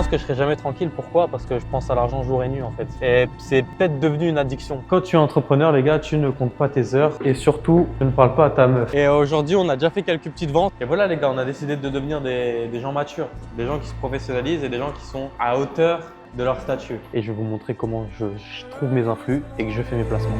pense que je serai jamais tranquille. Pourquoi? Parce que je pense à l'argent jour et nuit en fait. Et c'est peut-être devenu une addiction. Quand tu es entrepreneur, les gars, tu ne comptes pas tes heures et surtout, tu ne parles pas à ta meuf. Et aujourd'hui, on a déjà fait quelques petites ventes. Et voilà les gars, on a décidé de devenir des gens matures, des gens qui se professionnalisent et des gens qui sont à hauteur de leur statut. Et je vais vous montrer comment je trouve mes influx et que je fais mes placements.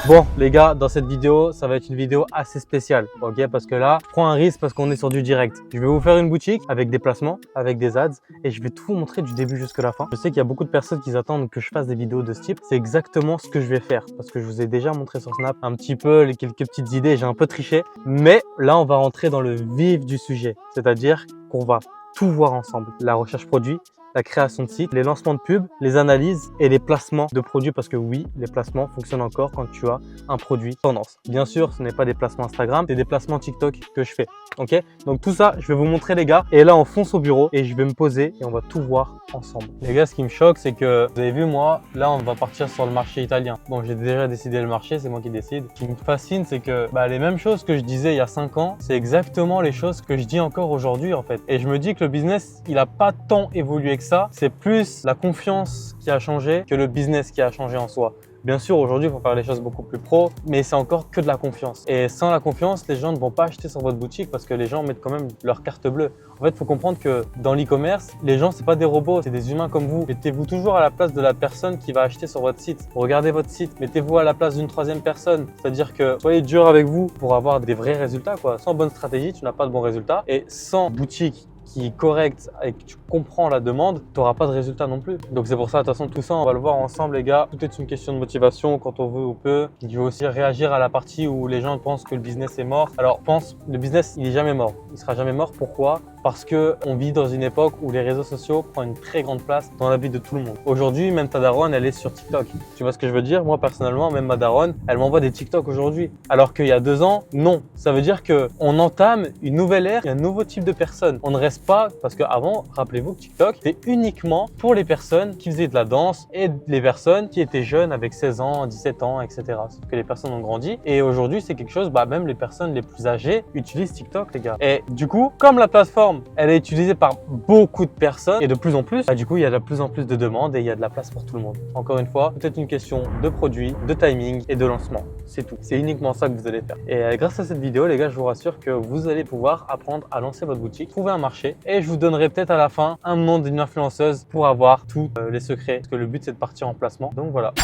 Bon les gars, dans cette vidéo, ça va être une vidéo assez spéciale, ok? Parce que là, je prends un risque parce qu'on est sur du direct. Je vais vous faire une boutique avec des placements, avec des ads et je vais tout vous montrer du début jusqu'à la fin. Je sais qu'il y a beaucoup de personnes qui attendent que je fasse des vidéos de ce type. C'est exactement ce que je vais faire parce que je vous ai déjà montré sur Snap un petit peu les quelques petites idées. J'ai un peu triché, mais là, on va rentrer dans le vif du sujet. C'est-à-dire qu'on va tout voir ensemble. La recherche produit, la création de sites, les lancements de pubs, les analyses et les placements de produits parce que oui, les placements fonctionnent encore quand tu as un produit tendance. Bien sûr, ce n'est pas des placements Instagram, c'est des placements TikTok que je fais. Ok? Donc tout ça, je vais vous montrer les gars. Et là, on fonce au bureau et je vais me poser et on va tout voir ensemble. Les gars, ce qui me choque, c'est que vous avez vu, moi, là, on va partir sur le marché italien. Bon, j'ai déjà décidé le marché, c'est moi qui décide. Ce qui me fascine, c'est que les mêmes choses que je disais il y a 5 ans, c'est exactement les choses que je dis encore aujourd'hui en fait. Et je me dis que le business, il n'a pas tant évolué que ça. C'est plus la confiance qui a changé que le business qui a changé en soi. Bien sûr, aujourd'hui, il faut faire les choses beaucoup plus pro, mais c'est encore que de la confiance. Et sans la confiance, les gens ne vont pas acheter sur votre boutique parce que les gens mettent quand même leur carte bleue. En fait, il faut comprendre que dans l'e-commerce, les gens, c'est pas des robots, c'est des humains comme vous. Mettez-vous toujours à la place de la personne qui va acheter sur votre site. Regardez votre site, mettez-vous à la place d'une troisième personne. C'est-à-dire que soyez dur avec vous pour avoir des vrais résultats, quoi. Sans bonne stratégie, tu n'as pas de bons résultats. Et sans boutique qui est correct et que tu comprends la demande, tu n'auras pas de résultat non plus. Donc c'est pour ça, de toute façon, tout ça, on va le voir ensemble les gars. Tout est une question de motivation quand on veut ou peut. Il faut aussi réagir à la partie où les gens pensent que le business est mort. Alors le business, il est jamais mort. Il sera jamais mort. Pourquoi? Parce qu'on vit dans une époque où les réseaux sociaux prennent une très grande place dans la vie de tout le monde. Aujourd'hui, même ta daronne, elle est sur TikTok. Tu vois ce que je veux dire? Moi, personnellement, même ma daronne, elle m'envoie des TikTok aujourd'hui. Alors qu'il y a 2 ans, non. Ça veut dire qu'on entame une nouvelle ère, un nouveau type de personne. On ne reste pas, parce qu'avant, rappelez-vous que TikTok, c'était uniquement pour les personnes qui faisaient de la danse et les personnes qui étaient jeunes avec 16 ans, 17 ans, etc. Sauf que les personnes ont grandi. Et aujourd'hui, c'est quelque chose, même les personnes les plus âgées utilisent TikTok, les gars. Et du coup, comme la plateforme, elle est utilisée par beaucoup de personnes et de plus en plus, du coup, il y a de plus en plus de demandes et il y a de la place pour tout le monde. Encore une fois, peut-être une question de produit, de timing et de lancement. C'est tout. C'est uniquement ça que vous allez faire. Et grâce à cette vidéo, les gars, je vous rassure que vous allez pouvoir apprendre à lancer votre boutique, trouver un marché et je vous donnerai peut-être à la fin un nom d'une influenceuse pour avoir tous les secrets. Parce que le but, c'est de partir en placement. Donc voilà.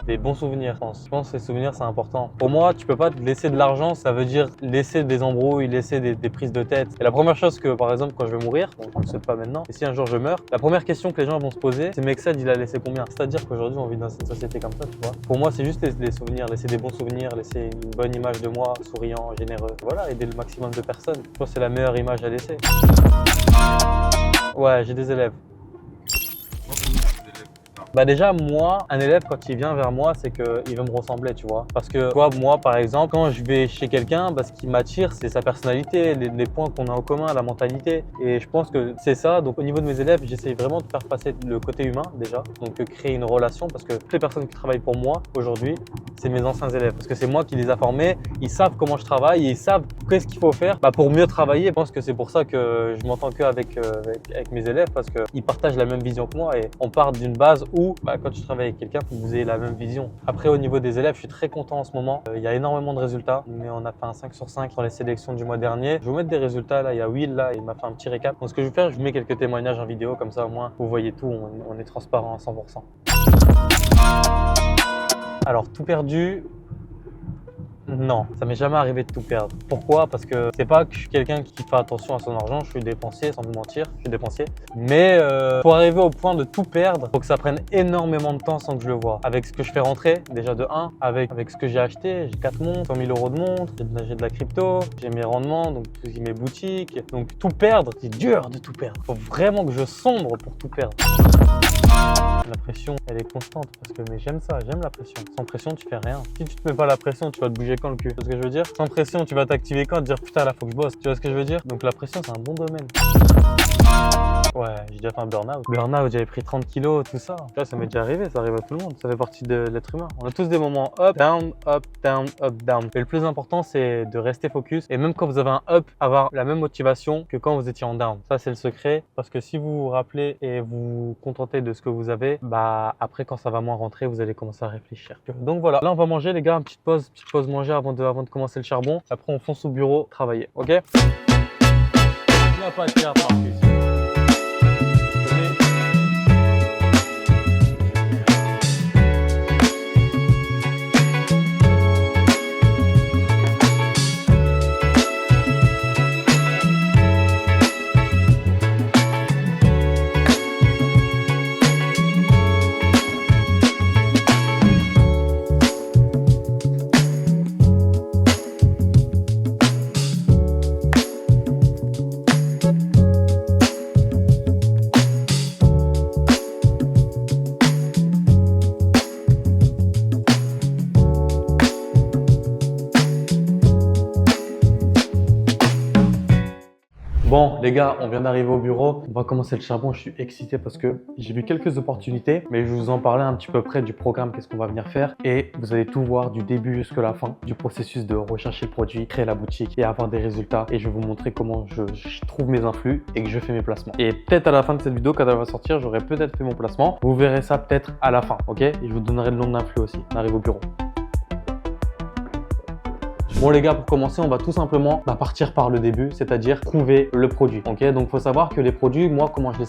Des bons souvenirs, je pense. Je pense que les souvenirs, c'est important. Pour moi, tu peux pas te laisser de l'argent, ça veut dire laisser des embrouilles, laisser des prises de tête. Et la première chose que, par exemple, quand je vais mourir, bon, je ne le souhaite pas maintenant, et si un jour je meurs, la première question que les gens vont se poser, c'est Mexed, il a laissé combien? C'est-à-dire qu'aujourd'hui, on vit dans une société comme ça, tu vois. Pour moi, c'est juste les souvenirs, laisser des bons souvenirs, laisser une bonne image de moi, souriant, généreux. Voilà, aider le maximum de personnes. Je pense que c'est la meilleure image à laisser. Ouais, j'ai des élèves. Déjà, moi, un élève, quand il vient vers moi, c'est qu'il veut me ressembler, tu vois. Parce que, moi, par exemple, quand je vais chez quelqu'un, ce qui m'attire, c'est sa personnalité, les points qu'on a en commun, la mentalité. Et je pense que c'est ça. Donc, au niveau de mes élèves, j'essaie vraiment de faire passer le côté humain, déjà. Donc, créer une relation. Parce que toutes les personnes qui travaillent pour moi, aujourd'hui, c'est mes anciens élèves. Parce que c'est moi qui les ai formés. Ils savent comment je travaille et ils savent qu'est-ce qu'il faut faire pour mieux travailler. Je pense que c'est pour ça que je m'entends qu'avec mes élèves. Parce qu'ils partagent la même vision que moi. Et on part d'une base où quand tu travailles avec quelqu'un, il faut que vous ayez la même vision. Après, au niveau des élèves, je suis très content en ce moment. Il y a énormément de résultats, mais on a fait un 5 sur 5 dans les sélections du mois dernier. Je vais vous mettre des résultats là. Il y a Will là, il m'a fait un petit récap. Donc, ce que je vais faire, je vous mets quelques témoignages en vidéo, comme ça au moins vous voyez tout. On est transparent à 100%. Alors, tout perdu. Non, ça m'est jamais arrivé de tout perdre. Pourquoi? Parce que c'est pas que je suis quelqu'un qui fait attention à son argent, je suis dépensier, sans vous mentir, je suis dépensier. Mais pour arriver au point de tout perdre, faut que ça prenne énormément de temps sans que je le vois. Avec ce que je fais rentrer, déjà de 1, avec ce que j'ai acheté, j'ai 4 montres, 100 000 € de montres, j'ai de la crypto, j'ai mes rendements, donc mes boutiques. Donc tout perdre, c'est dur de tout perdre. Faut vraiment que je sombre pour tout perdre. La pression, elle est constante mais j'aime ça, j'aime la pression. Sans pression, tu fais rien. Si tu te mets pas la pression, tu vas te bouger quand le cul. Tu vois ce que je veux dire? Sans pression, tu vas t'activer quand? Te dire putain là, faut que je bosse. Tu vois ce que je veux dire? Donc la pression, c'est un bon domaine. Ouais, j'ai déjà fait un burn-out. Burn-out, j'avais pris 30 kilos, tout ça. Tu vois, ça m'est déjà arrivé, ça arrive à tout le monde. Ça fait partie de l'être humain. On a tous des moments up, down, up, down, up, down. Et le plus important, c'est de rester focus. Et même quand vous avez un up, avoir la même motivation que quand vous étiez en down. Ça, c'est le secret. Parce que si vous vous rappelez et vous contentez de ce que vous avez, bah après, quand ça va moins rentrer, vous allez commencer à réfléchir. Donc voilà, là, on va manger, les gars. Une petite pause manger avant de commencer le charbon. Après, on fonce au bureau travailler. Ok? Il n'y a pas de cas, Marcus. Bon, les gars, on vient d'arriver au bureau. On va commencer le charbon. Je suis excité parce que j'ai vu quelques opportunités, mais je vous en parlais un petit peu près du programme, qu'est-ce qu'on va venir faire. Et vous allez tout voir du début jusqu'à la fin du processus de rechercher le produit, créer la boutique et avoir des résultats. Et je vais vous montrer comment je trouve mes influx et que je fais mes placements. Et peut-être à la fin de cette vidéo, quand elle va sortir, j'aurai peut-être fait mon placement. Vous verrez ça peut-être à la fin, ok? Et je vous donnerai le nom d'influx aussi. On arrive au bureau. Bon les gars, pour commencer, on va tout simplement partir par le début, c'est-à-dire trouver le produit. Ok, donc il faut savoir que les produits, moi, comment je les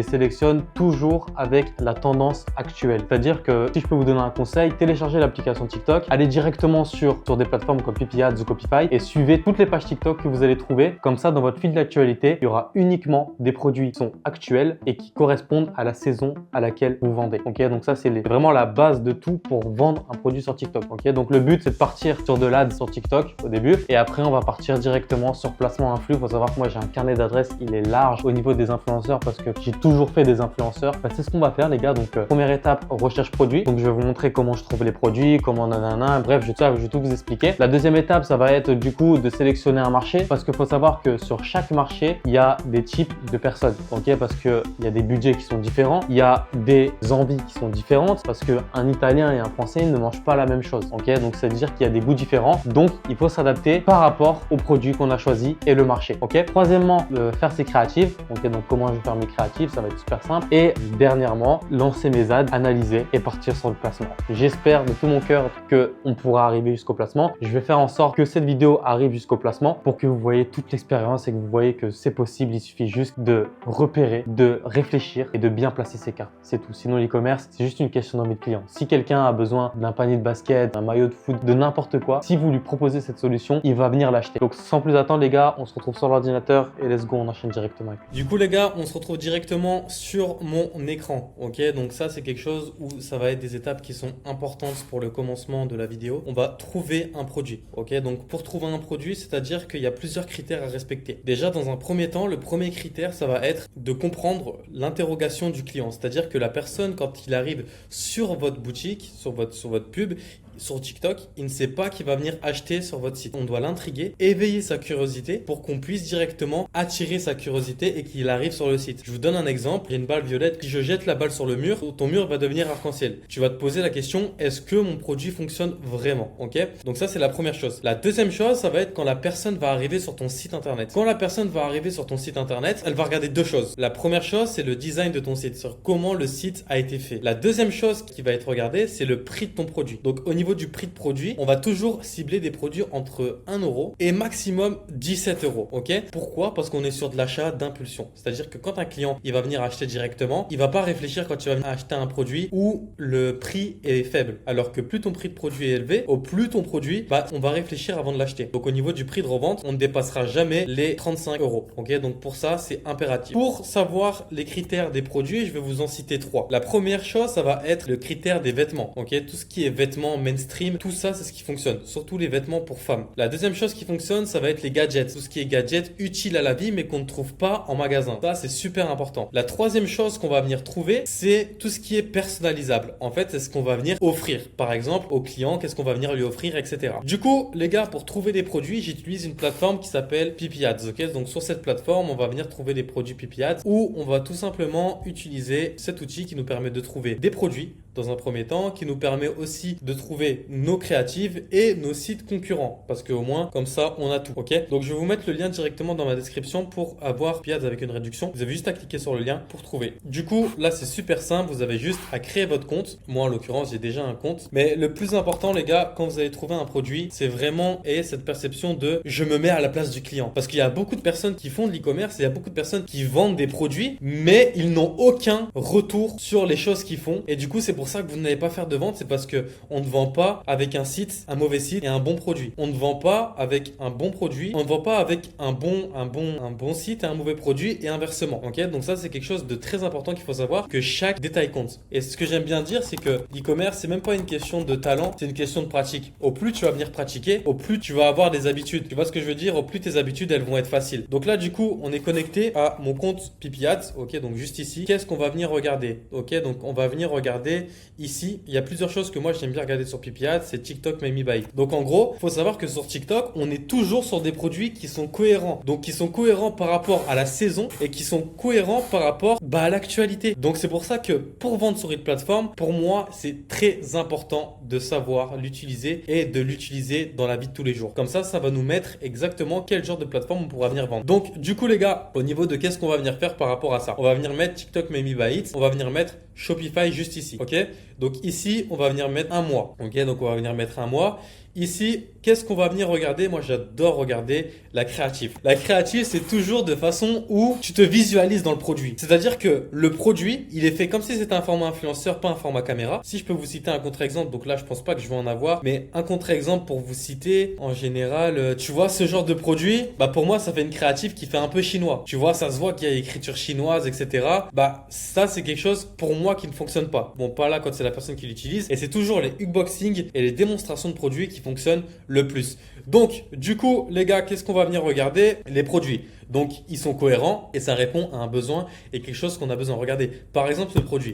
sélectionne toujours avec la tendance actuelle. C'est-à-dire que si je peux vous donner un conseil, téléchargez l'application TikTok, allez directement sur des plateformes comme Pipi Ads ou Copify et suivez toutes les pages TikTok que vous allez trouver. Comme ça, dans votre fil d'actualité, il y aura uniquement des produits qui sont actuels et qui correspondent à la saison à laquelle vous vendez. Ok, donc ça, c'est vraiment la base de tout pour vendre un produit sur TikTok. Ok, donc le but, c'est de partir sur de l'ads sur TikTok au début et après on va partir directement sur placement influx. Il faut savoir que moi j'ai un carnet d'adresses, il est large au niveau des influenceurs parce que j'ai toujours fait des influenceurs. C'est ce qu'on va faire les gars. Donc première étape, recherche produit. Donc je vais vous montrer comment je trouve les produits, comment nanana, bref je vais tout vous expliquer. La deuxième étape, ça va être du coup de sélectionner un marché parce qu'il faut savoir que sur chaque marché il y a des types de personnes. Ok, parce que il y a des budgets qui sont différents, il y a des envies qui sont différentes parce qu'un Italien et un Français ne mangent pas la même chose. Ok, donc ça veut dire qu'il y a des goûts différents. Donc il faut s'adapter par rapport au produit qu'on a choisi et le marché. Ok. Troisièmement, faire ses créatives. Ok, donc comment je vais faire mes créatives, ça va être super simple. Et dernièrement, lancer mes ads, analyser et partir sur le placement. J'espère de tout mon cœur que on pourra arriver jusqu'au placement. Je vais faire en sorte que cette vidéo arrive jusqu'au placement pour que vous voyez toute l'expérience et que vous voyez que c'est possible. Il suffit juste de repérer, de réfléchir et de bien placer ses cartes. C'est tout. Sinon, l'e-commerce, c'est juste une question d'envie de client. Si quelqu'un a besoin d'un panier de basket, d'un maillot de foot, de n'importe quoi, si vous lui proposez cette solution, il va venir l'acheter. Donc sans plus attendre les gars, on se retrouve sur l'ordinateur et let's go, on enchaîne directement avec lui. Du coup les gars, on se retrouve directement sur mon écran. Ok, donc ça c'est quelque chose où ça va être des étapes qui sont importantes pour le commencement de la vidéo. On va trouver un produit. Ok, donc pour trouver un produit, c'est-à-dire qu'il y a plusieurs critères à respecter. Déjà dans un premier temps, le premier critère, ça va être de comprendre l'interrogation du client. C'est-à-dire que la personne, quand il arrive sur votre boutique, sur votre pub, sur TikTok, il ne sait pas qu'il va venir acheter sur votre site. On doit l'intriguer, éveiller sa curiosité pour qu'on puisse directement attirer sa curiosité et qu'il arrive sur le site. Je vous donne un exemple. J'ai une balle violette. Si je jette la balle sur le mur, ton mur va devenir arc-en-ciel. Tu vas te poser la question, est-ce que mon produit fonctionne vraiment? Ok? Donc ça, c'est la première chose. La deuxième chose, ça va être quand la personne va arriver sur ton site internet. Quand la personne va arriver sur ton site internet, elle va regarder deux choses. La première chose, c'est le design de ton site, sur comment le site a été fait. La deuxième chose qui va être regardée, c'est le prix de ton produit. Donc au niveau du prix de produit, on va toujours cibler des produits entre 1 euro et maximum 17 euros. Ok? Pourquoi? Parce qu'on est sur de l'achat d'impulsion. C'est-à-dire que quand un client il va venir acheter directement, il va pas réfléchir quand tu vas venir acheter un produit où le prix est faible. Alors que plus ton prix de produit est élevé, au plus ton produit, on va réfléchir avant de l'acheter. Donc au niveau du prix de revente, on ne dépassera jamais les 35 euros. Ok? Donc pour ça, c'est impératif. Pour savoir les critères des produits, je vais vous en citer trois. La première chose, ça va être le critère des vêtements. Ok? Tout ce qui est vêtements, mainstream, tout ça, c'est ce qui fonctionne. Surtout les vêtements pour femmes. La deuxième chose qui fonctionne, ça va être les gadgets. Tout ce qui est gadgets utiles à la vie, mais qu'on ne trouve pas en magasin. Ça, c'est super important. La troisième chose qu'on va venir trouver, c'est tout ce qui est personnalisable. En fait, c'est ce qu'on va venir offrir. Par exemple, au client, qu'est-ce qu'on va venir lui offrir, etc. Du coup, les gars, pour trouver des produits, j'utilise une plateforme qui s'appelle Pipi Ads. Ok, donc sur cette plateforme, on va venir trouver des produits Pipi Ads où on va tout simplement utiliser cet outil qui nous permet de trouver des produits dans un premier temps, qui nous permet aussi de trouver nos créatives et nos sites concurrents. Parce qu'au moins, comme ça, on a tout. Ok, donc je vais vous mettre le lien directement dans ma description pour avoir Pipi Ads avec une réduction. Vous avez juste à cliquer sur le lien pour trouver. Du coup, là, c'est super simple. Vous avez juste à créer votre compte. Moi, en l'occurrence, j'ai déjà un compte. Mais le plus important, les gars, quand vous allez trouver un produit, c'est vraiment cette perception de je me mets à la place du client. Parce qu'il y a beaucoup de personnes qui font de l'e-commerce et il y a beaucoup de personnes qui vendent des produits, mais ils n'ont aucun retour sur les choses qu'ils font. Et du coup, c'est pour ça que vous n'allez pas faire de vente. C'est parce que on ne vend pas avec un site, un mauvais site et un bon produit. On ne vend pas avec un bon produit. On ne vend pas avec un bon site et un mauvais produit et inversement. Ok, donc ça, c'est quelque chose de très important qu'il faut savoir, que chaque détail compte. Et ce que j'aime bien dire, c'est que l'e-commerce, c'est même pas une question de talent, c'est une question de pratique. Au plus tu vas venir pratiquer, au plus tu vas avoir des habitudes. Tu vois ce que je veux dire? Au plus tes habitudes, elles vont être faciles. Donc là, du coup, on est connecté à mon compte Pipi Ads. Ok, donc juste ici. Qu'est-ce qu'on va venir regarder? Ok, donc on va venir regarder ici. Il y a plusieurs choses que moi, j'aime bien regarder sur Pipi Ads. C'est TikTok, Made Me Buy. Donc en gros, faut savoir que sur TikTok, on est toujours sur des produits qui sont cohérents. Donc qui sont cohérents par rapport à la saison et qui sont cohérents par rapport à l'actualité. Donc c'est pour ça que pour vendre sur une plateforme, pour moi, c'est très important de savoir l'utiliser et de l'utiliser dans la vie de tous les jours. Comme ça va nous mettre exactement quel genre de plateforme on pourra venir vendre. Donc du coup les gars, au niveau de qu'est-ce qu'on va venir faire par rapport à ça, on va venir mettre TikTok, Made Me Buy It, on va venir mettre Shopify juste ici. Ok, donc ici on va venir mettre un mois. Ok, donc on va venir mettre un mois. Ici, qu'est-ce qu'on va venir regarder? Moi, j'adore regarder la créative. La créative, c'est toujours de façon où tu te visualises dans le produit. C'est-à-dire que le produit, il est fait comme si c'était un format influenceur, pas un format caméra. Si je peux vous citer un contre-exemple, donc là, je pense pas que je vais en avoir, mais un contre-exemple pour vous citer, en général, tu vois, ce genre de produit, bah pour moi, ça fait une créative qui fait un peu chinois. Tu vois, ça se voit qu'il y a écriture chinoise, etc. Bah ça, c'est quelque chose pour moi qui ne fonctionne pas. Bon, pas là quand c'est la personne qui l'utilise. Et c'est toujours les unboxings et les démonstrations de produits qui fonctionne le plus. Donc, du coup, les gars, qu'est-ce qu'on va venir regarder? Les produits. Donc, ils sont cohérents et ça répond à un besoin et quelque chose qu'on a besoin. Regardez, par exemple, ce produit.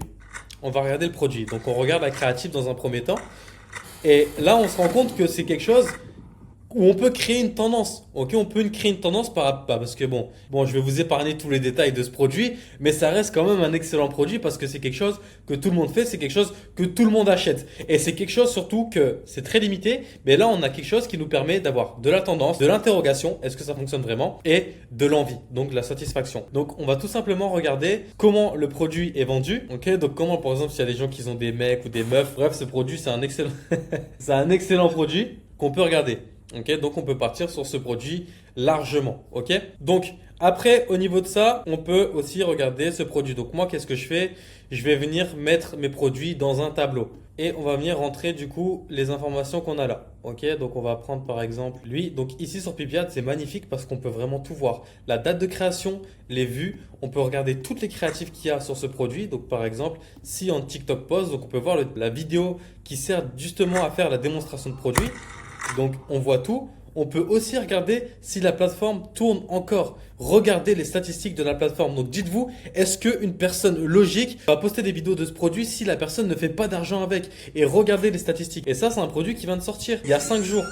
On va regarder le produit. Donc, on regarde la créative dans un premier temps. Et là, on se rend compte que c'est quelque chose où on peut créer une tendance. Ok, on peut créer une tendance parce que bon, je vais vous épargner tous les détails de ce produit, mais ça reste quand même un excellent produit parce que c'est quelque chose que tout le monde fait, c'est quelque chose que tout le monde achète. Et c'est quelque chose surtout que c'est très limité, mais là on a quelque chose qui nous permet d'avoir de la tendance, de l'interrogation, est-ce que ça fonctionne vraiment, et de l'envie, donc de la satisfaction. Donc on va tout simplement regarder comment le produit est vendu. Ok, donc comment par exemple s'il y a des gens qui ont des mecs ou des meufs, bref, ce produit c'est un excellent, c'est un excellent produit qu'on peut regarder. Ok, donc on peut partir sur ce produit largement. Ok, donc après au niveau de ça, on peut aussi regarder ce produit. Donc moi, qu'est-ce que je fais? Je vais venir mettre mes produits dans un tableau et on va venir rentrer du coup les informations qu'on a là. Ok, donc on va prendre par exemple lui. Donc ici sur Pipi Ads, c'est magnifique parce qu'on peut vraiment tout voir. La date de création, les vues, on peut regarder toutes les créatives qu'il y a sur ce produit. Donc par exemple, si en TikTok post, donc on peut voir la vidéo qui sert justement à faire la démonstration de produit. Donc on voit tout. On peut aussi regarder si la plateforme tourne encore. Regardez les statistiques de la plateforme. Donc dites-vous, est-ce qu'une personne logique va poster des vidéos de ce produit si la personne ne fait pas d'argent avec? Et regardez les statistiques. Et ça, c'est un produit qui vient de sortir il y a 5 jours.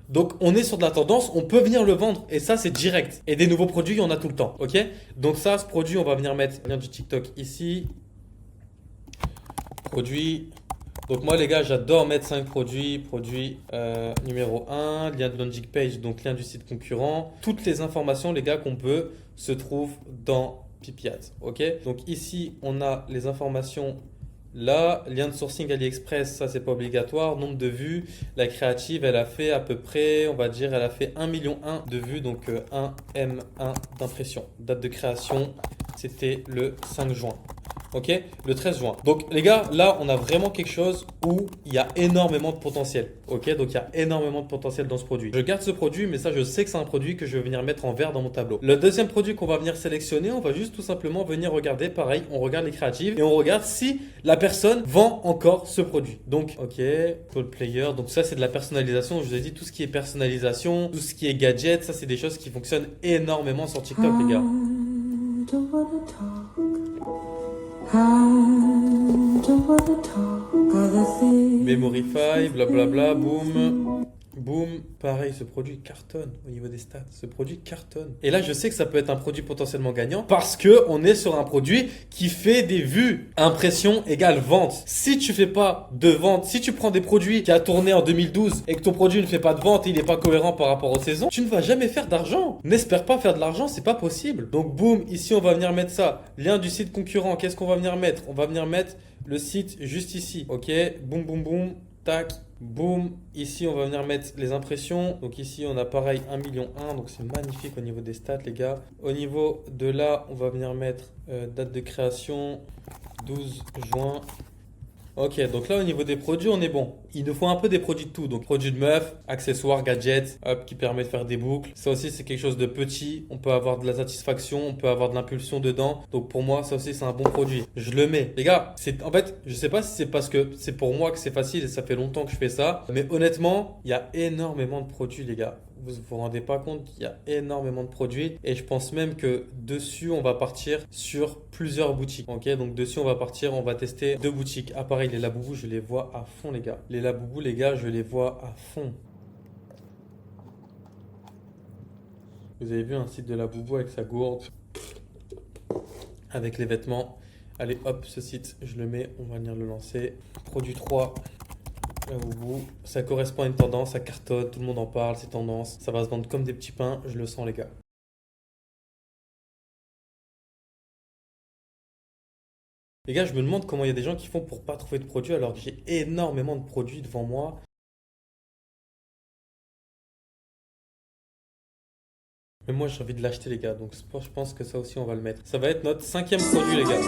Donc on est sur de la tendance, on peut venir le vendre et ça c'est direct. Et des nouveaux produits, il y en a tout le temps. Ok? Donc ça, ce produit, on va venir mettre le lien du TikTok ici. Produit. Donc moi les gars, j'adore mettre 5 produits. Produit numéro 1, lien de landing page, donc lien du site concurrent. Toutes les informations les gars qu'on peut se trouvent dans Pipi Ads. Ok, donc ici on a les informations là. Lien de sourcing AliExpress, ça c'est pas obligatoire. Nombre de vues, la créative elle a fait à peu près, on va dire elle a fait 1,1 million de vues. Donc 1 M1 d'impression. Date de création, c'était le 5 juin. Ok, le 13 juin. Donc les gars, là on a vraiment quelque chose où il y a énormément de potentiel. Ok, donc il y a énormément de potentiel dans ce produit. Je garde ce produit, mais ça je sais que c'est un produit que je vais venir mettre en vert dans mon tableau. Le deuxième produit qu'on va venir sélectionner, on va juste tout simplement venir regarder. Pareil, on regarde les créatives et on regarde si la personne vend encore ce produit. Donc ok, call player. Donc ça c'est de la personnalisation. Je vous ai dit tout ce qui est personnalisation, tout ce qui est gadget, ça c'est des choses qui fonctionnent énormément sur TikTok les gars. Memorify, blablabla, boom. Boom, pareil, ce produit cartonne au niveau des stats. Ce produit cartonne. Et là, je sais que ça peut être un produit potentiellement gagnant parce que on est sur un produit qui fait des vues. Impression égale vente. Si tu fais pas de vente, si tu prends des produits qui a tourné en 2012 et que ton produit ne fait pas de vente et il n'est pas cohérent par rapport aux saisons, tu ne vas jamais faire d'argent. N'espère pas faire de l'argent, c'est pas possible. Donc, boom, ici, on va venir mettre ça. Lien du site concurrent, qu'est-ce qu'on va venir mettre? On va venir mettre le site juste ici. Ok, boum, boum, boum, tac. Boom, ici on va venir mettre les impressions. Donc ici on a pareil 1,1 million, donc c'est magnifique au niveau des stats les gars. Au niveau de là, on va venir mettre date de création 12 juin. Ok, donc là au niveau des produits, on est bon. Il nous faut un peu des produits de tout. Donc produits de meuf, accessoires, gadgets, hop, qui permet de faire des boucles. Ça aussi, c'est quelque chose de petit. On peut avoir de la satisfaction, on peut avoir de l'impulsion dedans. Donc pour moi, ça aussi, c'est un bon produit. Je le mets. Les gars, en fait, je sais pas si c'est parce que c'est pour moi que c'est facile et ça fait longtemps que je fais ça. Mais honnêtement, il y a énormément de produits, les gars. Vous vous rendez pas compte qu'il y a énormément de produits et je pense même que dessus on va partir sur plusieurs boutiques. Ok, donc dessus on va tester 2 boutiques. Ah pareil, les Laboubou je les vois à fond les gars. Les Laboubou les gars je les vois à fond. Vous avez vu un site de Laboubou avec sa gourde, avec les vêtements. Allez hop, ce site je le mets, on va venir le lancer. Produit 3. Ça correspond à une tendance, ça cartonne, tout le monde en parle, c'est tendance. Ça va se vendre comme des petits pains, je le sens les gars. Les gars, je me demande comment il y a des gens qui font pour pas trouver de produits alors que j'ai énormément de produits devant moi. Mais moi j'ai envie de l'acheter les gars, donc je pense que ça aussi on va le mettre. Ça va être notre 5e produit les gars.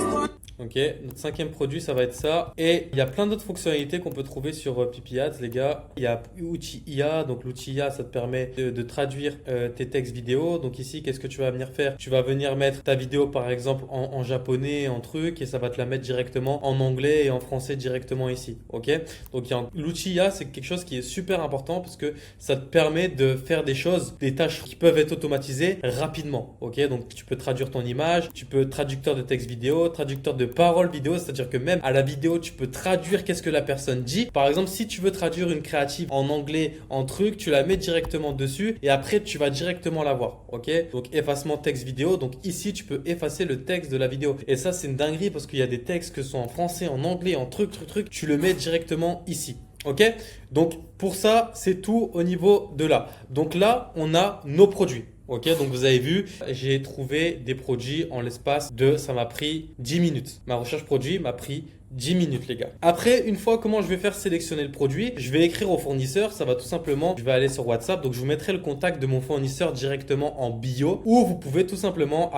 Ok, notre 5e produit ça va être ça. Et il y a plein d'autres fonctionnalités qu'on peut trouver sur Pipi Ads les gars. Il y a outil IA, donc l'outil IA ça te permet de traduire tes textes vidéo. Donc ici qu'est-ce que tu vas venir faire? Tu vas venir mettre ta vidéo par exemple en japonais, en truc, et ça va te la mettre directement en anglais et en français directement ici. Ok, donc l'outil IA c'est quelque chose qui est super important parce que ça te permet de faire des choses, des tâches qui peuvent être automatisées rapidement. Ok, donc tu peux traduire ton image, tu peux traducteur de texte vidéo, traducteur de parole vidéo, c'est-à-dire que même à la vidéo tu peux traduire qu'est-ce que la personne dit. Par exemple, si tu veux traduire une créative en anglais en truc, tu la mets directement dessus et après tu vas directement la voir. Ok, donc effacement texte vidéo, donc ici tu peux effacer le texte de la vidéo et ça c'est une dinguerie parce qu'il y a des textes que sont en français, en anglais, en truc, tu le mets directement ici. Ok, donc pour ça c'est tout au niveau de là. Donc là on a nos produits. Ok, donc vous avez vu, j'ai trouvé des produits en l'espace de, ça m'a pris 10 minutes. Ma recherche produit m'a pris 10 minutes les gars. Après, une fois comment je vais faire sélectionner le produit, je vais écrire au fournisseur, ça va tout simplement, je vais aller sur WhatsApp, donc je vous mettrai le contact de mon fournisseur directement en bio où vous pouvez tout simplement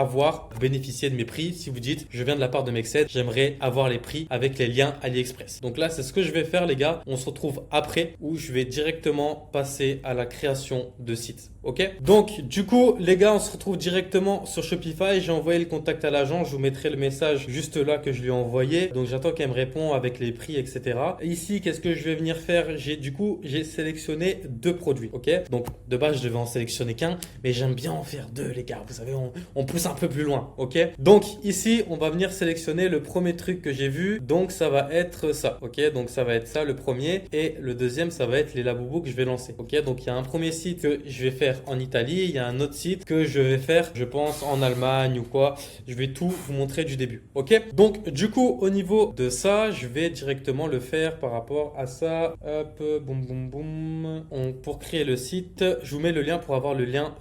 bénéficier de mes prix. Si vous dites, je viens de la part de Mexced, j'aimerais avoir les prix avec les liens AliExpress. Donc là, c'est ce que je vais faire les gars. On se retrouve après où je vais directement passer à la création de site. Ok, donc du coup les gars on se retrouve directement sur Shopify. J'ai envoyé le contact à l'agent, je vous mettrai le message juste là que je lui ai envoyé, donc j'attends qu'elle me réponde avec les prix etc. Ici qu'est-ce que je vais venir faire? J'ai sélectionné 2 produits. Ok, donc de base je devais en sélectionner qu'un, mais j'aime bien en faire 2 les gars, vous savez, on pousse un peu plus loin. Ok, donc ici on va venir sélectionner le premier truc que j'ai vu, donc ça va être ça. Ok, donc ça va être ça le premier, et le deuxième ça va être les Laboubou que je vais lancer. Ok, donc il y a un premier site que je vais faire en Italie, il y a un autre site que je vais faire, je pense en Allemagne ou quoi. Je vais tout vous montrer du début. Ok, donc du coup au niveau de ça, je vais directement le faire par rapport à ça. Hop, boum, boum, boum. Pour créer le site, je vous mets le lien pour avoir le lien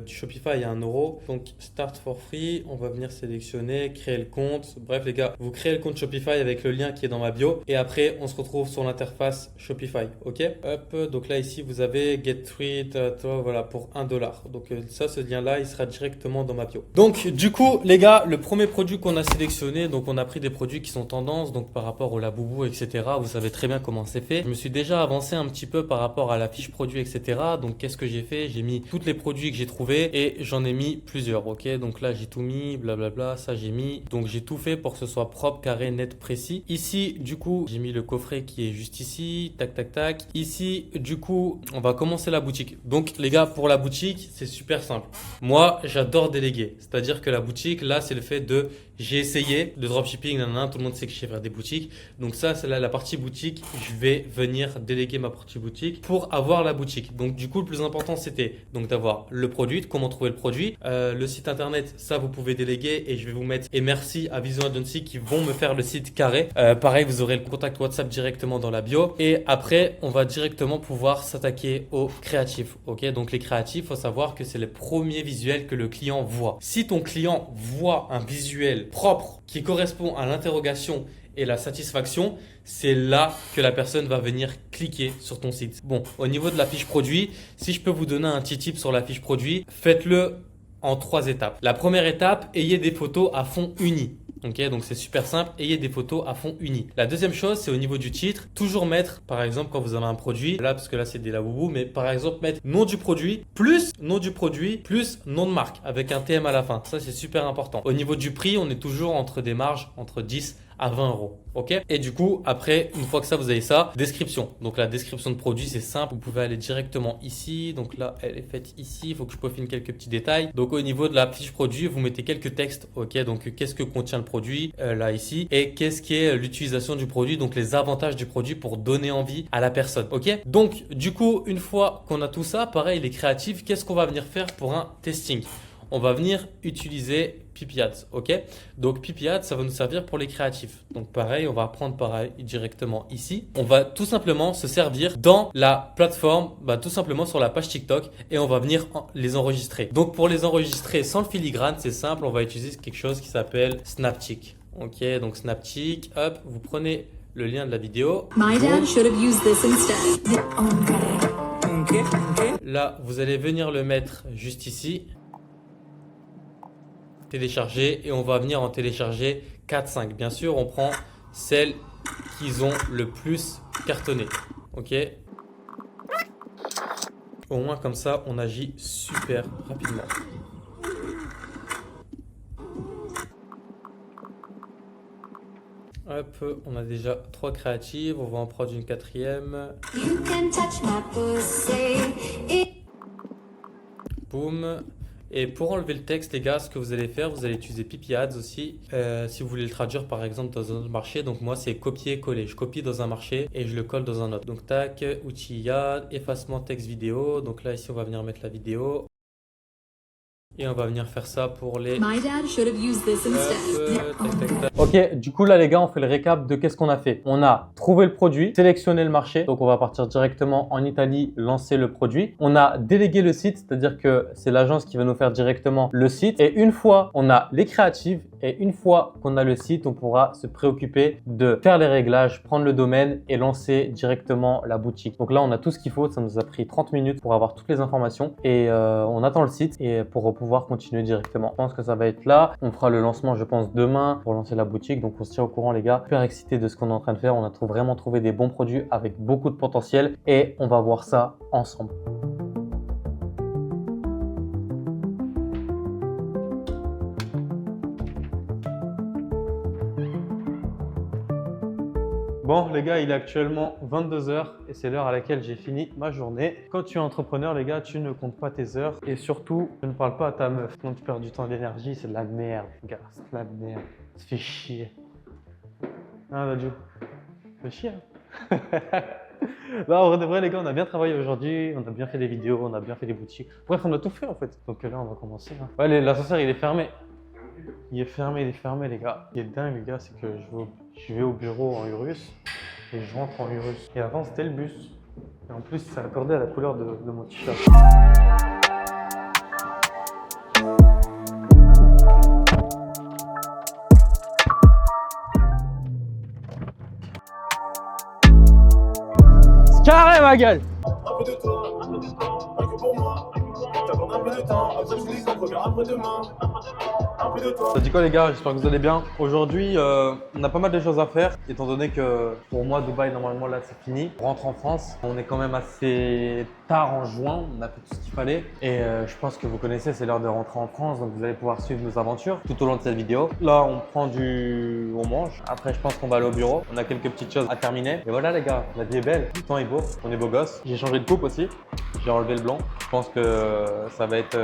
du Shopify à 1 euro. Donc, start for free. On va venir sélectionner, créer le compte. Bref, les gars, vous créez le compte Shopify avec le lien qui est dans ma bio. Et après, on se retrouve sur l'interface Shopify. OK? Hop, donc là, ici, vous avez Get Free, voilà, pour 1 dollar. Donc, ça, ce lien-là, il sera directement dans ma bio. Donc, du coup, les gars, le premier produit qu'on a sélectionné, donc on a pris des produits qui sont tendance, donc par rapport au Labubu, etc. Vous savez très bien comment c'est fait. Je me suis déjà avancé un petit peu par rapport à la fiche produit, etc. Donc, qu'est-ce que j'ai fait? J'ai mis tous les produits que j'ai trouvés et j'en ai mis plusieurs. OK? Donc là, j'ai tout mis, blablabla, ça j'ai mis. Donc, j'ai tout fait pour que ce soit propre, carré, net, précis. Ici, du coup, j'ai mis le coffret qui est juste ici. Tac, tac, tac. Ici, du coup, on va commencer la boutique. Donc, les gars, pour la boutique, c'est super simple. Moi, j'adore déléguer. C'est-à-dire que la boutique, là, c'est le fait de j'ai essayé le dropshipping, tout le monde sait que je sais faire des boutiques. Donc ça, c'est là la partie boutique. Je vais venir déléguer ma partie boutique pour avoir la boutique. Donc du coup, le plus important, c'était donc d'avoir le produit, de comment trouver le produit. Le site internet, ça, vous pouvez déléguer et je vais vous mettre. Et merci à Vision Agency qui vont me faire le site carré. Pareil, vous aurez le contact WhatsApp directement dans la bio. Et après, on va directement pouvoir s'attaquer aux créatifs. Ok, donc les créatifs, faut savoir que c'est le premier visuel que le client voit. Si ton client voit un visuel propre qui correspond à l'interrogation et la satisfaction, c'est là que la personne va venir cliquer sur ton site. Bon, au niveau de la fiche produit, si je peux vous donner un petit tip sur la fiche produit, faites-le en 3 étapes. La première étape, ayez des photos à fond uni. Ok, donc c'est super simple, ayez des photos à fond uni. La deuxième chose, c'est au niveau du titre, toujours mettre, par exemple, quand vous avez un produit, là, parce que là, c'est des Labubu, mais par exemple, mettre nom du produit, plus nom de marque, avec un TM à la fin. Ça, c'est super important. Au niveau du prix, on est toujours entre des marges entre 10 à 20 euros. Ok? Et du coup, après, une fois que ça, vous avez ça, description. Donc la description de produit, c'est simple. Vous pouvez aller directement ici. Donc là, elle est faite ici. Il faut que je peaufine quelques petits détails. Donc au niveau de la fiche produit, vous mettez quelques textes. Ok? Donc qu'est-ce que contient le produit là ici et qu'est-ce qui est l'utilisation du produit. Donc les avantages du produit pour donner envie à la personne. Ok? Donc du coup, une fois qu'on a tout ça, pareil, les créatifs, qu'est-ce qu'on va venir faire pour un testing? On va venir utiliser Pipi Ads, ok? Donc Pipi Ads, ça va nous servir pour les créatifs. Donc pareil, on va prendre pareil directement ici. On va tout simplement se servir dans la plateforme, tout simplement sur la page TikTok et on va venir les enregistrer. Donc pour les enregistrer sans le filigrane, c'est simple, on va utiliser quelque chose qui s'appelle Snaptik. Ok, donc Snaptik, hop, vous prenez le lien de la vidéo. My dad should have used this instead. Là, vous allez venir le mettre juste ici. Télécharger et on va venir en télécharger 4-5. Bien sûr, on prend celles qui ont le plus cartonné. Ok. Au moins comme ça, on agit super rapidement. Hop, on a déjà 3 créatives. On va en prendre une 4e. Boum. Et pour enlever le texte, les gars, ce que vous allez faire, vous allez utiliser Pipi Ads aussi. Si vous voulez le traduire, par exemple, dans un autre marché. Donc, moi, c'est copier-coller. Je copie dans un marché et je le colle dans un autre. Donc, tac, outil YAD, effacement texte vidéo. Donc là, ici, on va venir mettre la vidéo. Et on va venir faire ça pour les... My dad should have used this instead. Tac, tac, tac. Ok, du coup là les gars, on fait le récap de qu'est-ce qu'on a fait. On a trouvé le produit, sélectionné le marché, donc on va partir directement en Italie, lancer le produit. On a délégué le site, c'est-à-dire que c'est l'agence qui va nous faire directement le site. Et une fois on a les créatives et une fois qu'on a le site, on pourra se préoccuper de faire les réglages, prendre le domaine et lancer directement la boutique. Donc là on a tout ce qu'il faut, ça nous a pris 30 minutes pour avoir toutes les informations et on attend le site et pour pouvoir continuer directement. Je pense que ça va être là. On fera le lancement, je pense, demain pour lancer la boutique. Donc, on se tient au courant, les gars. Super excité de ce qu'on est en train de faire. On a vraiment trouvé des bons produits avec beaucoup de potentiel et on va voir ça ensemble. Bon les gars, il est actuellement 22 h et c'est l'heure à laquelle j'ai fini ma journée. Quand tu es entrepreneur les gars, tu ne comptes pas tes heures et surtout, tu ne parles pas à ta meuf. Sinon tu perds du temps et de l'énergie, c'est de la merde, gars, c'est de la merde. Ça fait chier. Ah Dadju, ça fait chier. Là, en vrai de vrai les gars, on a bien travaillé aujourd'hui, on a bien fait des vidéos, on a bien fait des boutiques. Bref, on a tout fait en fait. Donc là, on va commencer. Ouais, l'ascenseur il est fermé. il est fermé les gars. Ce qui est dingue les gars, c'est que je vais au bureau en Urus et je rentre en Urus. Et avant c'était le bus. Et en plus ça accordait à la couleur de mon t-shirt. C'est carré ma gueule. Un peu de toi, pas que pour moi. T'apportes un peu de temps, après je vous dis qu'on revient après-demain. Un peu de toi. Ça dit quoi les gars, j'espère que vous allez bien. Aujourd'hui, on a pas mal de choses à faire, étant donné que pour moi, Dubaï, normalement là c'est fini. On rentre en France, on est quand même assez tard en juin, on a fait tout ce qu'il fallait. Et je pense que vous connaissez, c'est l'heure de rentrer en France, donc vous allez pouvoir suivre nos aventures tout au long de cette vidéo. Là, on mange. Après, je pense qu'on va aller au bureau. On a quelques petites choses à terminer. Et voilà les gars, la vie est belle, le temps est beau, on est beau gosse. J'ai changé de coupe aussi, j'ai enlevé le blanc. Je pense que ça va être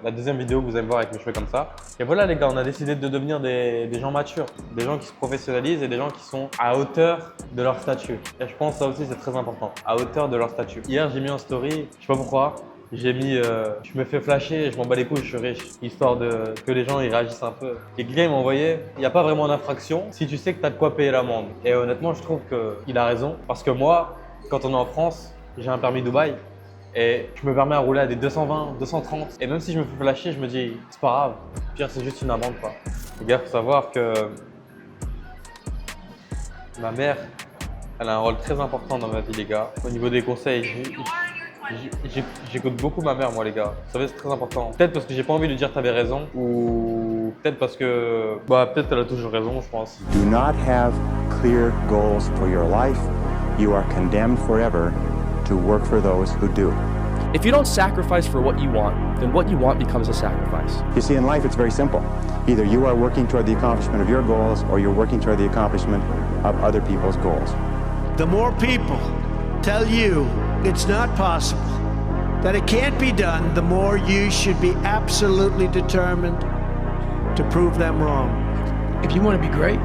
la deuxième vidéo que vous allez me voir avec mes cheveux comme ça. Et voilà les gars, on a décidé de devenir des gens matures, des gens qui se professionnalisent et des gens qui sont à hauteur de leur statut. Et je pense que ça aussi c'est très important, à hauteur de leur statut. Hier j'ai mis en story, je sais pas pourquoi, j'ai mis je me fais flasher et je m'en bats les couilles, je suis riche, histoire que les gens ils réagissent un peu. Et quelqu'un m'a envoyé, il n'y a pas vraiment d'infraction si tu sais que tu as de quoi payer l'amende. Et honnêtement je trouve qu'il a raison, parce que moi, quand on est en France, j'ai un permis Dubaï. Et je me permets à rouler à des 220, 230. Et même si je me fais flasher, je me dis, c'est pas grave. Pire, c'est juste une amende, quoi. Les gars, faut savoir que ma mère, elle a un rôle très important dans ma vie, les gars. Au niveau des conseils, j'écoute beaucoup ma mère, moi, les gars. Vous savez, c'est très important. Peut-être parce que j'ai pas envie de lui dire t'avais raison, ou peut-être parce que, peut-être elle a toujours raison, je pense. Do not have clear goals for your life. You are condemned forever to work for those who do. If you don't sacrifice for what you want, then what you want becomes a sacrifice. You see, in life, it's very simple. Either you are working toward the accomplishment of your goals, or you're working toward the accomplishment of other people's goals. The more people tell you it's not possible, that it can't be done, the more you should be absolutely determined to prove them wrong. If you want to be great,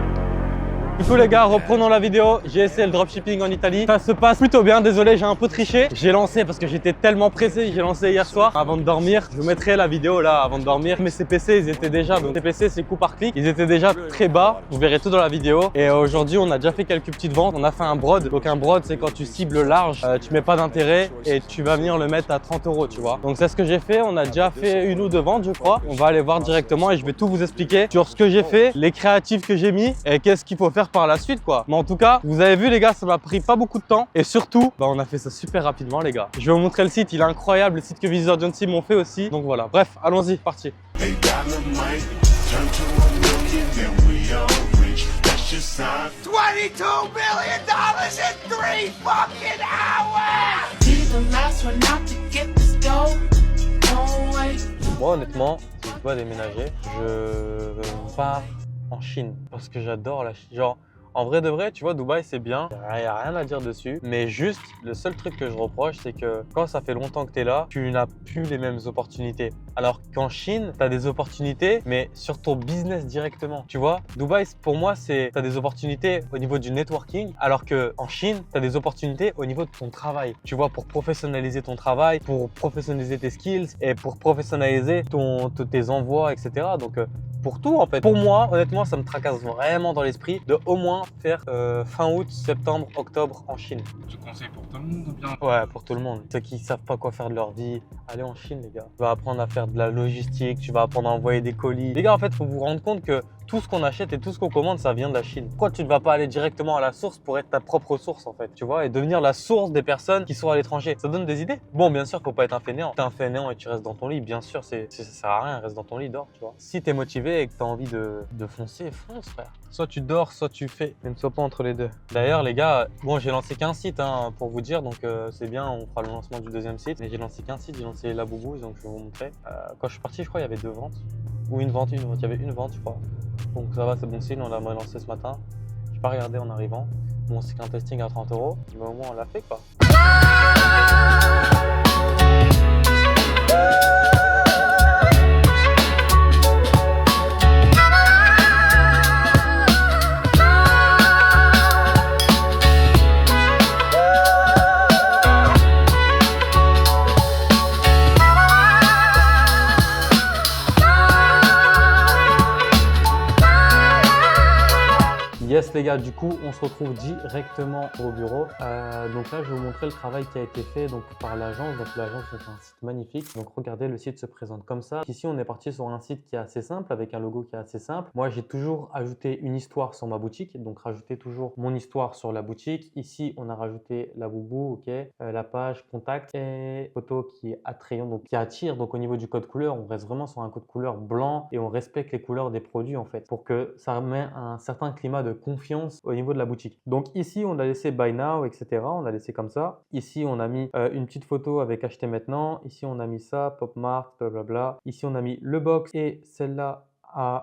Du coup les gars, reprenons la vidéo. J'ai essayé le dropshipping en Italie. Ça se passe plutôt bien, désolé, j'ai un peu triché. J'ai lancé parce que j'étais tellement pressé, j'ai lancé hier soir avant de dormir. Je vous mettrai la vidéo là avant de dormir. Mais ces PC, ils étaient déjà, donc ces PC c'est coup par clic, ils étaient déjà très bas. Vous verrez tout dans la vidéo. Et aujourd'hui, on a déjà fait quelques petites ventes. On a fait un broad. Donc un broad, c'est quand tu cibles large, tu mets pas d'intérêt et tu vas venir le mettre à 30 €, tu vois. Donc c'est ce que j'ai fait. On a déjà fait une ou deux ventes, je crois. On va aller voir directement et je vais tout vous expliquer sur ce que j'ai fait, les créatifs que j'ai mis et qu'est-ce qu'il faut faire par la suite, quoi. Mais en tout cas, vous avez vu les gars, ça m'a pris pas beaucoup de temps et surtout, on a fait ça super rapidement les gars. Je vais vous montrer le site, il est incroyable, le site que Visitor Agency m'ont fait aussi. Donc voilà, bref, allons-y, parti. Hey, dynamite, turn to a million, then we all rich. That's just sign. $22 million in 3 fucking hours! Be the last one out to get this dough. Don't wait. Moi honnêtement, si je dois déménager, je pars en Chine parce que j'adore la Chine. Genre, en vrai de vrai, tu vois, Dubaï c'est bien, il n'y a rien à dire dessus. Mais juste, le seul truc que je reproche, c'est que quand ça fait longtemps que tu es là, tu n'as plus les mêmes opportunités. Alors qu'en Chine, tu as des opportunités, mais sur ton business directement. Tu vois, Dubaï, pour moi, tu as des opportunités au niveau du networking, alors qu'en Chine, tu as des opportunités au niveau de ton travail. Tu vois, pour professionnaliser ton travail, pour professionnaliser tes skills et pour professionnaliser tes envois, etc. Donc, pour tout en fait. Pour moi, honnêtement, ça me tracasse vraiment dans l'esprit de au moins faire fin août, septembre, octobre en Chine. Tu conseilles pour tout le monde ou bien? Ouais, pour tout le monde. Ceux qui savent pas quoi faire de leur vie, allez en Chine les gars. Tu vas apprendre à faire de la logistique, tu vas apprendre à envoyer des colis. Les gars, en fait, faut vous rendre compte que tout ce qu'on achète et tout ce qu'on commande, ça vient de la Chine. Pourquoi tu ne vas pas aller directement à la source pour être ta propre source en fait, tu vois, et devenir la source des personnes qui sont à l'étranger? Ça donne des idées. Bon, bien sûr, faut pas être un fainéant. T'es un fainéant et tu restes dans ton lit, bien sûr, ça sert à rien, reste dans ton lit, dors, tu vois. Si t'es motivé et que t'as envie de foncer, fonce frère. Soit tu dors, soit tu fais, mais ne sois pas entre les deux. D'ailleurs les gars, bon, j'ai lancé qu'un site pour vous dire, donc c'est bien, on fera le lancement du deuxième site, mais j'ai lancé qu'un site, j'ai lancé La Boubouze, donc je vais vous montrer. Quand je suis parti, je crois il y avait 2 ventes, ou une vente, il y avait une vente je crois. Donc ça va, c'est bon signe, on l'a lancé ce matin. J'ai pas regardé en arrivant. Bon, c'est qu'un testing à 30 €, mais au moins on l'a fait quoi. Yes les gars, du coup on se retrouve directement au bureau. Donc là je vais vous montrer le travail qui a été fait donc, par l'agence. Donc l'agence c'est un site magnifique. Donc regardez, le site se présente comme ça. Ici on est parti sur un site qui est assez simple avec un logo qui est assez simple. Moi j'ai toujours ajouté une histoire sur ma boutique. Donc rajouter toujours mon histoire sur la boutique. Ici on a rajouté la boubou, ok, la page contact et photo qui est attrayant, donc qui attire. Donc au niveau du code couleur, on reste vraiment sur un code couleur blanc et on respecte les couleurs des produits en fait pour que ça met un certain climat de confiance au niveau de la boutique. Donc ici on a laissé buy now, etc. On a laissé comme ça. Ici on a mis une petite photo avec acheter maintenant. Ici on a mis ça, pop mart, blablabla. Ici on a mis le box et celle-là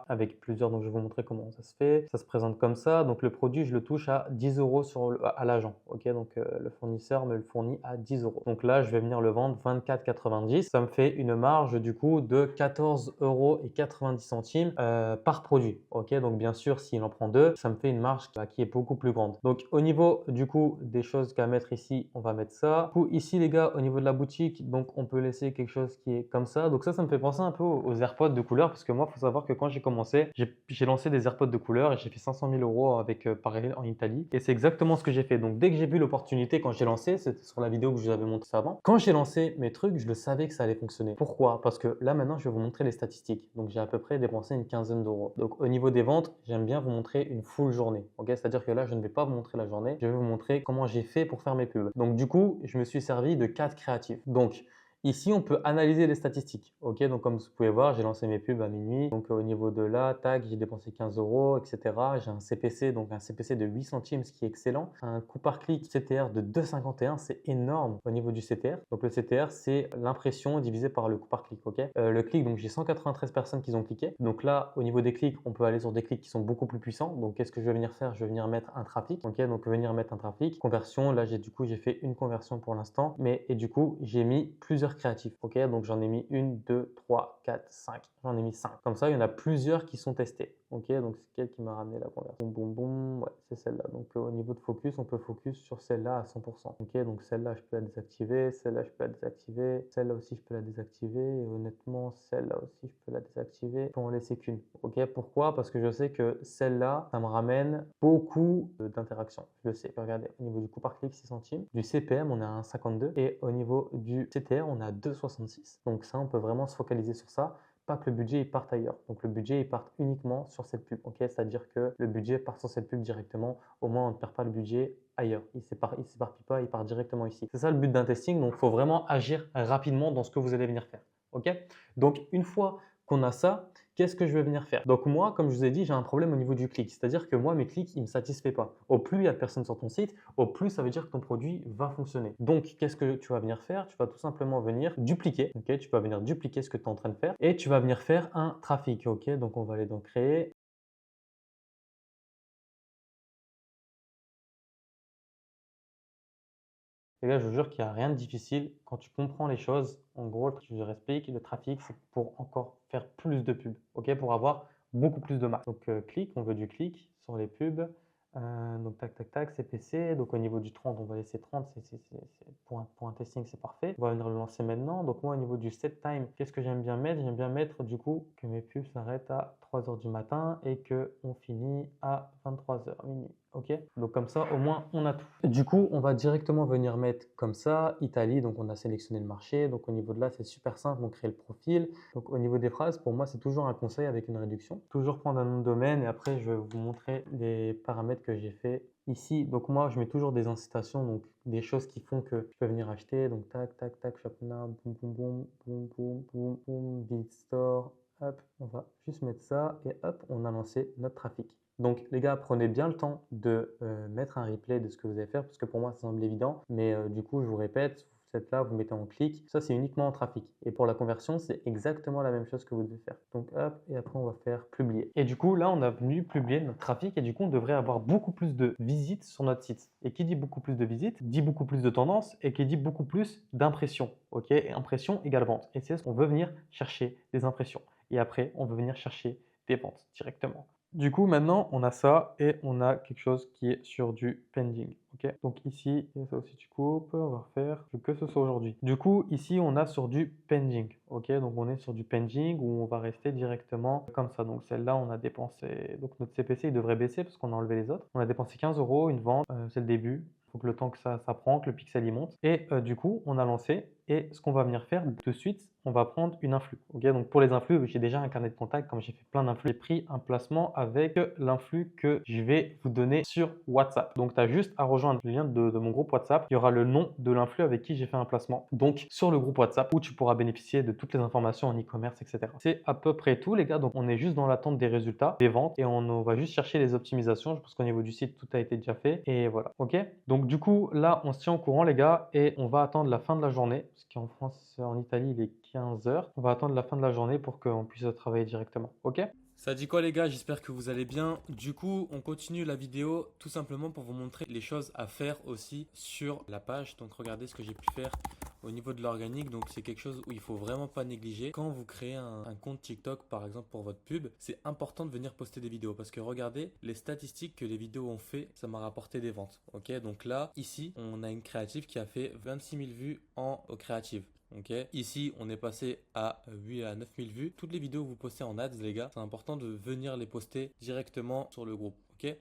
avec plusieurs, donc je vais vous montrer comment ça se fait. Ça se présente comme ça. Donc le produit, je le touche à 10 € à l'agent. Ok, donc le fournisseur me le fournit à 10 €. Donc là, je vais venir le vendre 24,90 €. Ça me fait une marge du coup de 14,90 € par produit. Ok, donc bien sûr, s'il en prend deux, ça me fait une marge qui est beaucoup plus grande. Donc au niveau du coup des choses qu'à mettre ici, on va mettre ça. Du coup, ici les gars, au niveau de la boutique, donc on peut laisser quelque chose qui est comme ça. Donc ça me fait penser un peu aux AirPods de couleur parce que moi, il faut savoir que quand j'ai commencé, j'ai lancé des AirPods de couleur et j'ai fait 500 000 € avec pareil en Italie. Et c'est exactement ce que j'ai fait. Donc dès que j'ai vu l'opportunité, quand j'ai lancé, c'était sur la vidéo que je vous avais montré ça avant. Quand j'ai lancé mes trucs, je le savais que ça allait fonctionner. Pourquoi? Parce que là maintenant, je vais vous montrer les statistiques. Donc j'ai à peu près dépensé une quinzaine d'euros. Donc au niveau des ventes, j'aime bien vous montrer une full journée. Ok, c'est-à-dire que là, je ne vais pas vous montrer la journée. Je vais vous montrer comment j'ai fait pour faire mes pubs. Donc du coup, je me suis servi de 4 créatifs. Donc ici, on peut analyser les statistiques. Ok, donc comme vous pouvez voir, j'ai lancé mes pubs à minuit. Donc au niveau de là, tac, j'ai dépensé 15 €, etc. J'ai un CPC, donc un CPC de 8 centimes, ce qui est excellent. Un coût par clic CTR de 2,51, c'est énorme au niveau du CTR. Donc le CTR, c'est l'impression divisé par le coût par clic. Ok, le clic, donc j'ai 193 personnes qui ont cliqué. Donc là, au niveau des clics, on peut aller sur des clics qui sont beaucoup plus puissants. Donc qu'est-ce que je vais venir faire? Je vais venir mettre un trafic. Ok, donc venir mettre un trafic. Conversion, là, j'ai fait une conversion pour l'instant, et du coup, j'ai mis plusieurs créatifs. Ok, donc j'en ai mis 1, 2, 3, 4, 5. J'en ai mis 5. Comme ça, il y en a plusieurs qui sont testés. Ok, donc c'est quelle qui m'a ramené la conversion? Boum, boum, ouais, c'est celle-là. Donc au niveau de focus, on peut focus sur celle-là à 100%. Ok, donc celle-là, je peux la désactiver. Celle-là, je peux la désactiver. Celle-là aussi, je peux la désactiver. Et honnêtement, celle-là aussi, je peux la désactiver. Je peux en laisser qu'une. Ok, pourquoi? Parce que je sais que celle-là, ça me ramène beaucoup d'interactions. Je le sais. Regardez, au niveau du coût par clic, 6 centimes. Du CPM, on a un 52. Et au niveau du CTR, on a 2,66. Donc ça, on peut vraiment se focaliser sur ça. Pas que le budget il parte ailleurs. Donc le budget il part uniquement sur cette pub. Ok, c'est-à-dire que le budget part sur cette pub directement. Au moins on ne perd pas le budget ailleurs. Il s'éparpille pas, il part directement ici. C'est ça le but d'un testing. Donc il faut vraiment agir rapidement dans ce que vous allez venir faire. Ok, donc une fois qu'on a ça, qu'est-ce que je vais venir faire? Donc moi, comme je vous ai dit, j'ai un problème au niveau du clic. C'est-à-dire que moi, mes clics, ils ne me satisfont pas. Au plus il y a de personnes sur ton site, au plus ça veut dire que ton produit va fonctionner. Donc, qu'est-ce que tu vas venir faire? Tu vas tout simplement venir dupliquer. Ok, tu vas venir dupliquer ce que tu es en train de faire et tu vas venir faire un trafic. Ok, donc on va aller dans créer. Et là, je vous jure qu'il n'y a rien de difficile quand tu comprends les choses. En gros, je vous explique, le trafic, c'est pour encore faire plus de pubs, ok, pour avoir beaucoup plus de marques. Donc, clic, on veut du clic sur les pubs. Donc, tac, tac, tac, CPC. Donc, au niveau du 30, on va laisser 30. Pour un testing, c'est parfait. On va venir le lancer maintenant. Donc, moi, au niveau du set time, qu'est-ce que j'aime bien mettre? J'aime bien mettre du coup que mes pubs s'arrêtent à 3 h du matin et qu'on finit à 23 h minuit. Ok, donc comme ça, au moins, on a tout. Du coup, on va directement venir mettre comme ça, Italie. Donc, on a sélectionné le marché. Donc, au niveau de là, c'est super simple. On crée le profil. Donc, au niveau des phrases, pour moi, c'est toujours un conseil avec une réduction. Toujours prendre un nom de domaine et après, je vais vous montrer les paramètres que j'ai fait ici. Donc, moi, je mets toujours des incitations, donc des choses qui font que je peux venir acheter. Donc, tac, tac, tac, shop now, boum, boum, boum, boum, boum, boum, boum, build store. Hop, on va juste mettre ça et hop, on a lancé notre trafic. Donc les gars, prenez bien le temps de mettre un replay de ce que vous allez faire parce que pour moi ça semble évident, mais du coup je vous répète, vous êtes là, vous mettez en clic, ça c'est uniquement en trafic. Et pour la conversion, c'est exactement la même chose que vous devez faire. Donc hop, et après on va faire publier. Et du coup là on a venu publier notre trafic et du coup on devrait avoir beaucoup plus de visites sur notre site. Et qui dit beaucoup plus de visites, dit beaucoup plus de tendances et qui dit beaucoup plus d'impressions. Ok, et impression égale vente. Et c'est ce qu'on veut venir chercher, des impressions. Et après on veut venir chercher des ventes directement. Du coup, maintenant, on a ça et on a quelque chose qui est sur du pending. Ok, donc ici, et ça aussi tu coupes, on va refaire, je veux que ce soit aujourd'hui. Du coup, ici, on a sur du pending. Ok, donc on est sur du pending où on va rester directement comme ça. Donc celle-là, on a dépensé, donc notre CPC, il devrait baisser parce qu'on a enlevé les autres. On a dépensé 15 €, une vente, c'est le début. Donc le temps que ça prend, que le pixel y monte. Et du coup, on a lancé. Et ce qu'on va venir faire de suite, on va prendre une influx. Okay, donc pour les influx, j'ai déjà un carnet de contact. Comme j'ai fait plein d'influx, j'ai pris un placement avec l'influx que je vais vous donner sur WhatsApp. Donc tu as juste à rejoindre le lien de mon groupe WhatsApp. Il y aura le nom de l'influx avec qui j'ai fait un placement. Donc sur le groupe WhatsApp où tu pourras bénéficier de toutes les informations en e-commerce, etc. C'est à peu près tout les gars. Donc on est juste dans l'attente des résultats, des ventes et on va juste chercher les optimisations. Je pense qu'au niveau du site, tout a été déjà fait. Et voilà. Ok. Donc du coup, là, on se tient au courant les gars et on va attendre la fin de la journée. Parce qu'en France, en Italie, il est 15 h. On va attendre la fin de la journée pour qu'on puisse travailler directement. Ok? Ça dit quoi les gars? J'espère que vous allez bien. Du coup, on continue la vidéo tout simplement pour vous montrer les choses à faire aussi sur la page. Donc regardez ce que j'ai pu faire au niveau de l'organique. Donc c'est quelque chose où il faut vraiment pas négliger. Quand vous créez un compte TikTok par exemple pour votre pub, c'est important de venir poster des vidéos parce que regardez les statistiques que les vidéos ont fait, ça m'a rapporté des ventes. Ok, donc là, ici, on a une créative qui a fait 26 000 vues au créative. Ok, ici on est passé à 8 à 9 000 vues. Toutes les vidéos que vous postez en ads les gars, c'est important de venir les poster directement sur le groupe. Ok,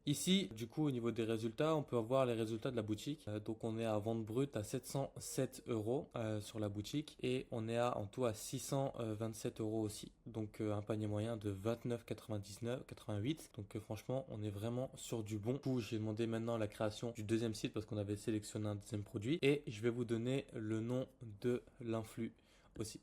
ici du coup au niveau des résultats, on peut avoir les résultats de la boutique. Donc on est à vente brute à 707 € sur la boutique et on est en tout à 627 € aussi. Donc un panier moyen de 29,88. Donc franchement on est vraiment sur du bon. Du coup j'ai demandé maintenant la création du deuxième site parce qu'on avait sélectionné un deuxième produit et je vais vous donner le nom de l'influx aussi.